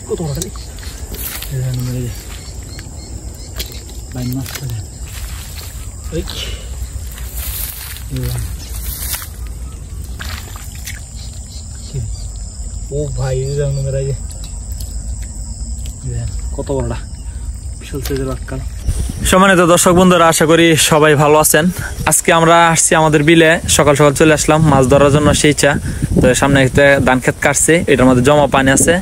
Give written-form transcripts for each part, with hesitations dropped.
কত বড় রে বাইন মাছ করে এই ও ভাই কত বড়টা বিশাল সাইজের আক্কাল। সম্মানিত দর্শক বন্ধুরা, আশা করি সবাই ভালো আছেন। আজকে আমরা আসছি আমাদের বিলে, সকাল সকাল চলে আসলাম মাছ ধরার জন্য। সেই চা তো সামনে একটা ধান ক্ষেত কাটছে, এটার মধ্যে জমা পানি আছে,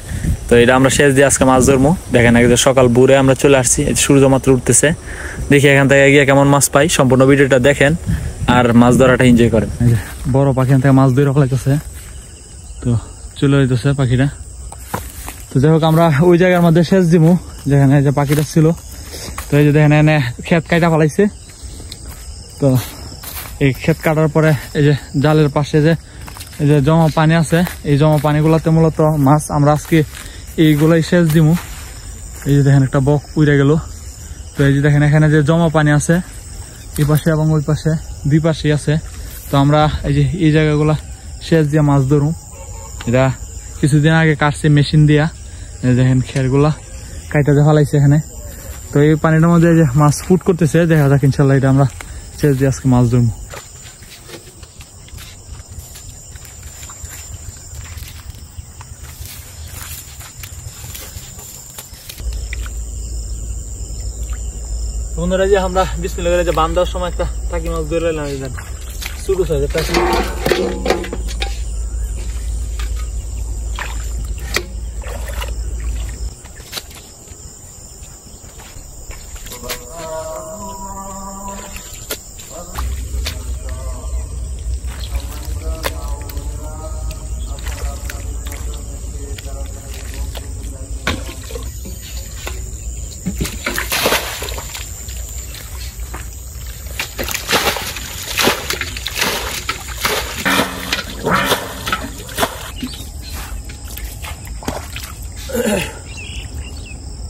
তো এটা আমরা সেচ দিয়ে আজকে মাছ ধরবো। দেখেন একদম সকাল ভোরে আমরা চলে আসছি, সূর্য মাত্র উঠতেছে। দেখি এখান থেকে গিয়ে কেমন মাছ পাই, সম্পূর্ণ ভিডিওটা দেখেন আর মাছ ধরাটা এনজয় করেন। বড় পাখি এখান থেকে মাছ ধরে রাখলাইতেছে, তো চলে যাইতেছে পাখিটা। তো যাই হোক আমরা ওই জায়গার মধ্যে সেচ দিব যেখানে যে পাখিটা ছিল। তো এই যে দেখেন এনে ক্ষেত কাটা ফেলাইছে, তো এই ক্ষেত কাটার পরে এই যে জালের পাশে যে এই যে জমা পানি আছে, এই জমা পানিগুলোতে মূলত মাছ আমরা আজকে এইগুলাই সেচ দিব। এই যে দেখেন একটা বক উড়ে গেল। তো এই যে দেখেন এখানে যে জমা পানি আছে এই পাশে এবং ওই পাশে, দুই পাশেই আছে। তো আমরা এই যে এই জায়গাগুলা সেচ দিয়ে মাছ ধরু। এটা কিছুদিন আগে কাটছে মেশিন দিয়া, দেখেন খেরগুলা কাইটা যে ফেলাইছে এখানে। তো এই পানিটার মধ্যে যে মাছ ফুট করতেছে, দেখা যাক ইনশাল্লাহ এটা আমরা সেচ দিয়ে আজকে মাছ ধরবো। বন্ধুরা যে আমরা বিসমিল্লাহ করে যে বান দেওয়ার সময় একটা টাকি মাছ ধরে নিলাম, ছোট সাইজের টাকি।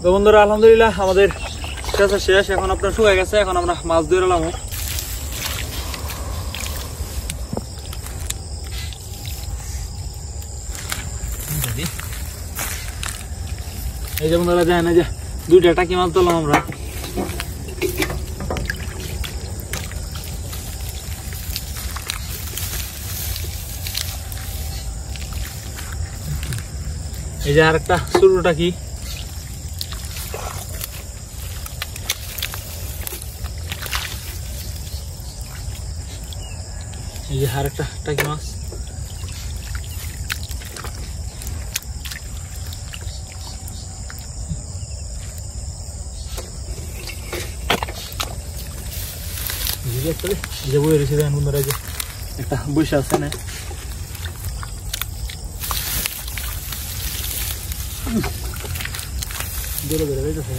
তো বন্ধুরা আলহামদুলিল্লাহ আমাদের কাছে শেষ, এখন আপনার শুকায় গেছে, এখন আমরা মাছ ধরে এলাম। এই যে বন্ধুরা দেখেন এই যে দুইটা টাকি মাছ ধরলাম আমরা। এই যে আর একটা ছোট টাকি, এই যে আর একটা টাকি মাছ। যে বই রয়েছে দেখেন বন্ধুরা, যে একটা বসে আছে না, বেরো বেরো বেরোছে।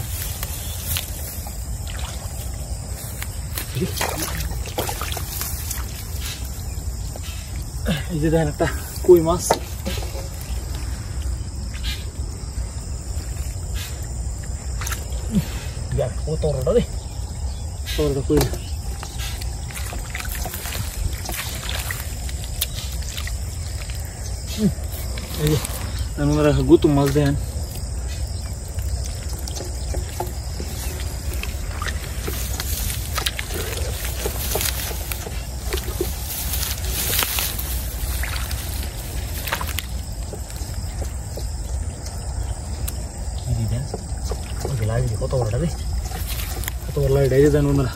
এই যে দেখেন একটা কই মাছ, ও তরটা রে, তরটা কই। এই যে আমরা গুতুম মাছ দেন, কত বড়টা রে, কত বড় লাইট এই যে দেন বন্ধুরা।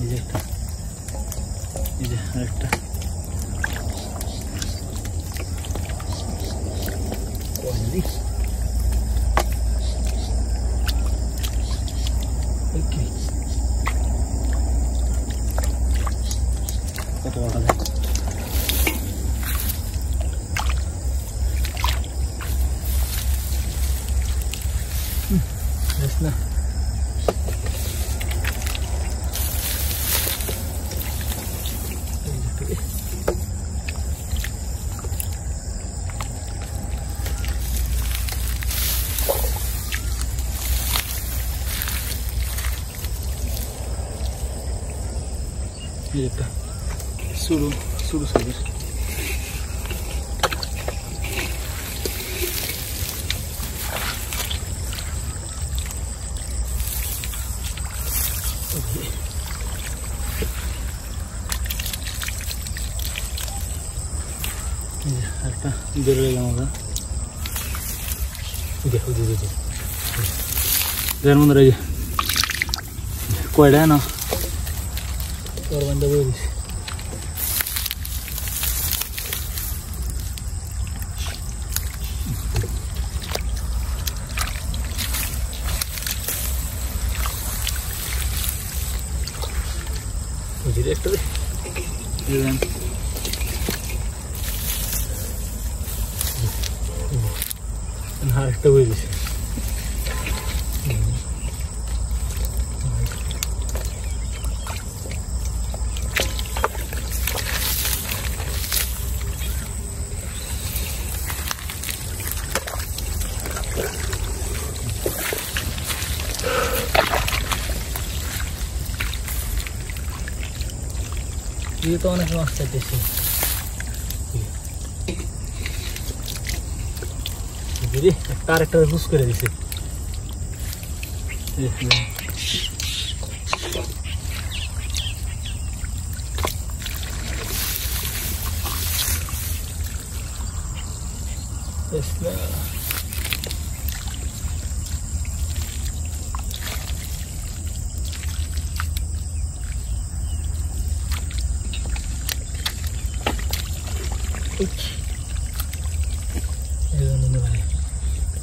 এই যে একটা, এই যে আরেকটা। কত বড় দেখ, না একটা শুরু শুরু সাইজের একটা বেরোয় গেলাম আমরা দেখো দেড় মন্দির এই কয়টা না তোর বান্ধব বলিস বুঝলি একটা আর একটা বুঝিস ये तो अनेक माছ চাইতেছে বুঝলি তার একটা হুস করে দিছে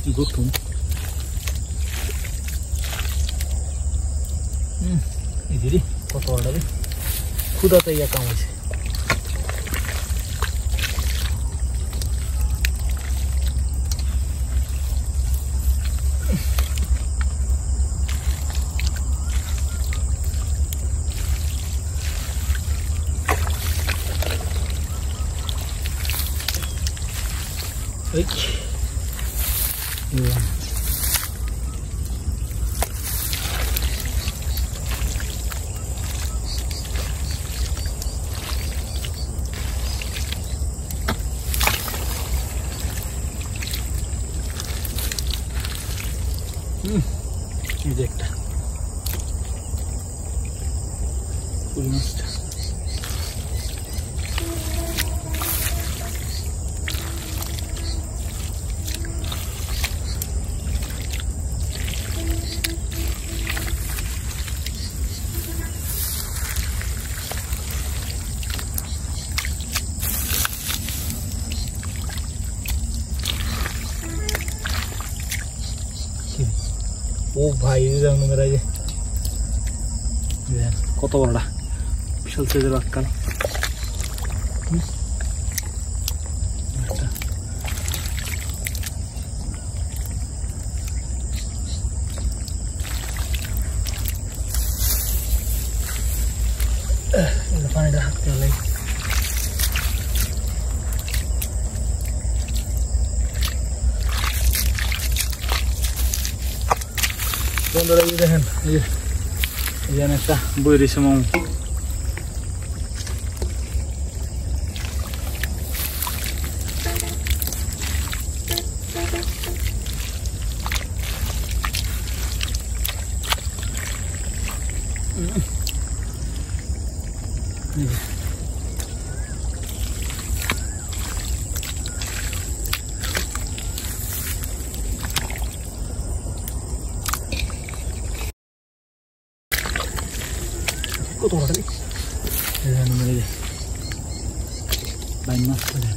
Gottum. Idiri কত বড় হবে খুদাতে ইয়া কাম আছে এই একটা ফুল মাছটা ও ভাই রং মেরা যে কত বড়টা বিশাল সাইজের আক্কাল পানিটা হাঁকতে হলে বন্ধুরা এই দেখেন এখানে একটা বই রয়েছে মামু কত বড় এখানে মেরে বাইন মাছ করে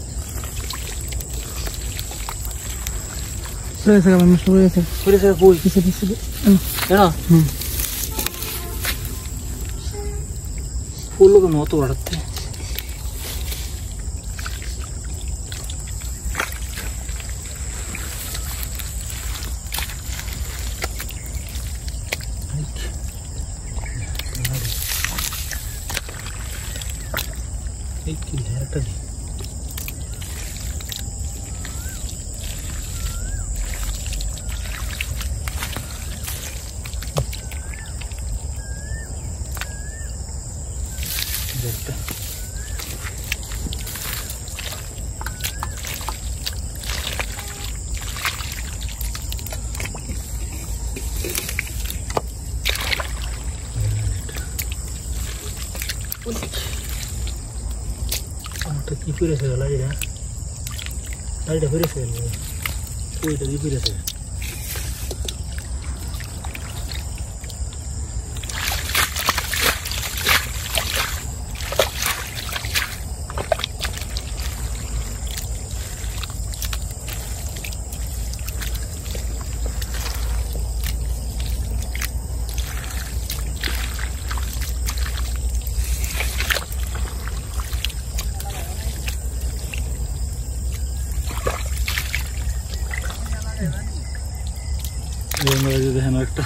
রয়েছে কারণ মাছ রয়েছে রয়েছে বই কিছু দিছে হ্যাঁ ফুল লোক মতো বাড়াতে एक किलो है टली একটা কি ফিরেছে লাইটা ফিরেছে ওইটা দিয়ে ফিরেছে দেখেন একটা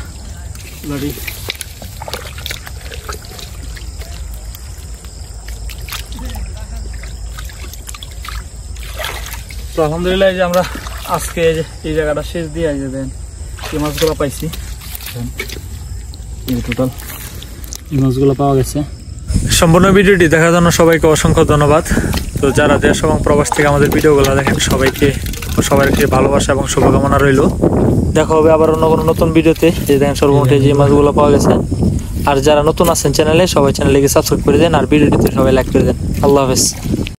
লাড়ি তো আলহামদুলিল্লাহ যে আমরা আজকে এই জায়গাটা শেষ দিয়ে যে দেন এই মাছগুলো পাইছি টোটাল এই মাছগুলো পাওয়া গেছে। সম্পূর্ণ ভিডিওটি দেখার জন্য সবাইকে অসংখ্য ধন্যবাদ। তো যারা দেশ এবং প্রবাস থেকে আমাদের ভিডিওগুলো দেখেন সবাইকে ভালোবাসা এবং শুভকামনা রইল। দেখা হবে আবার অন্য কোনো নতুন ভিডিওতে। যে দেখেন সর্বমোটে যে মাছগুলো পাওয়া গেছে। আর যারা নতুন আছেন চ্যানেলে সবাই চ্যানেলকে সাবস্ক্রাইব করে দেন আর ভিডিওটিতে সবাই লাইক করে দেন। আল্লাহ হাফেজ।